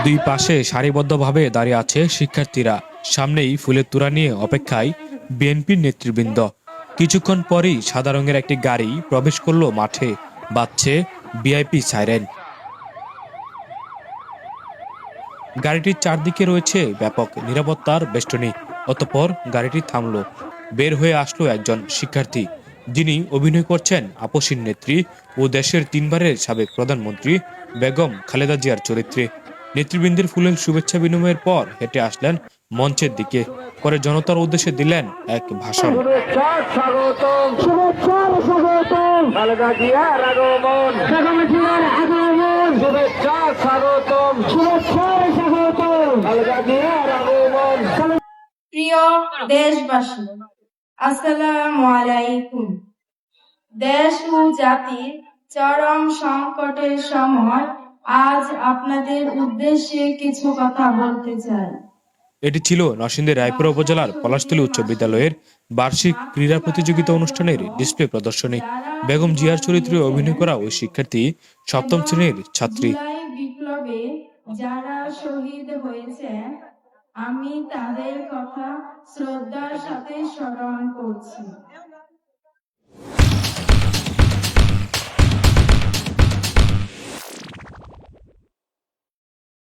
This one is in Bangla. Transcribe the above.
দুই পাশে সারিবদ্ধভাবে দাঁড়িয়ে আছে শিক্ষার্থীরা। সামনেই ফুলের তোড়া নিয়ে অপেক্ষায় বিএনপির নেতৃবৃন্দ। কিছুক্ষণ পরেই সাদা রঙের একটি গাড়ি প্রবেশ করলো মাঠে। বাজছে ভিআইপি সাইরেন। গাড়িটির চারদিকে রয়েছে ব্যাপক নিরাপত্তার বেষ্টনী। অতঃপর গাড়িটি থামলো। বের হয়ে আসলো একজন শিক্ষার্থী, যিনি অভিনয় করছেন আপসীর নেত্রী ও দেশের তিনবারের সাবেক প্রধানমন্ত্রী বেগম খালেদা জিয়ার চরিত্রে। নেতৃবৃন্দের ফুলের শুভেচ্ছা বিনিময়ের পর হেঁটে আসলেন মঞ্চের দিকে। পরে জনতার উদ্দেশ্যে দিলেন এক ভাষণ। প্রিয় দেশবাসী, আসসালামু আলাইকুম। দেশ ও জাতির চরম সংকটের সময় আজ আপনাদের উদ্দেশ্যে কিছু কথা বলতে চাই। এটি ছিল নরসিংদী রায়পুরা উপজেলার পলাশতলী উচ্চ বিদ্যালয়ের বার্ষিক ক্রীড়া প্রতিযোগিতা অনুষ্ঠানের ডিসপ্লে প্রদর্শনী। বেগম জিয়ার চরিত্রে অভিনয় করা ওই শিক্ষার্থী সপ্তম শ্রেণীর ছাত্রী। জুলাই বিপ্লবে যারা শহীদ হয়েছেন, আমি তাদের কথা শ্রদ্ধার সাথে স্মরণ করছি।